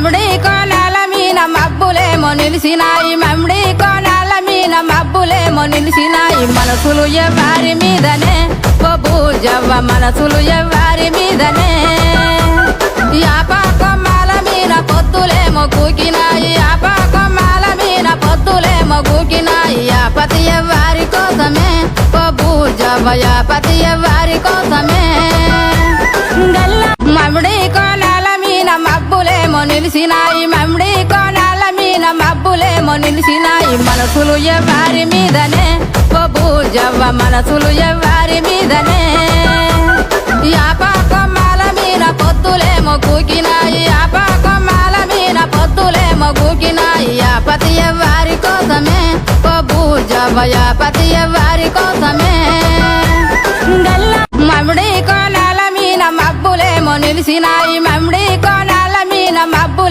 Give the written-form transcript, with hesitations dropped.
మమిడి కోనాల మీన మబ్బులేమో నిలిసినాయి మమిడి కోనాల మీన మబ్బులేమో నిలిసినాయి మనసులు ఎవ్వారి మీదనే ఓ బూజవ్వ మనసులు ఎవ్వారి మీదనే యాప కొమ్మల మీన పొద్దులేమో కూకినాయి యాప కొమ్మల మీన పొద్దులేమో కూకినాయి యాపతి ఎవ్వారి కోసమే ఓ బూజవ్వ యాపతి ఎవ్వారి కోసమే మమిడి కోనాల మీన మబ్బులేమో నిలిసినాయి మమిడి కోనాల మీన మబ్బులేమో నిలిసినాయి మనసులు ఎవ్వారి మీదనే ఓ బూజవ్వ మనసులు ఎవ్వారి మీదనే యాప కొమ్మల మీన పొద్దులేమో కూకినాయి యాప కొమ్మల మీన పొద్దులేమో కూకినాయి యాపతి ఎవ్వారి కోసమే ఓ బూజవ్వ యాపతి ఎవ్వారి కోసమే మమిడి కోనాల మీన మబ్బులేమో నిలిసినాయి మమిడి కోన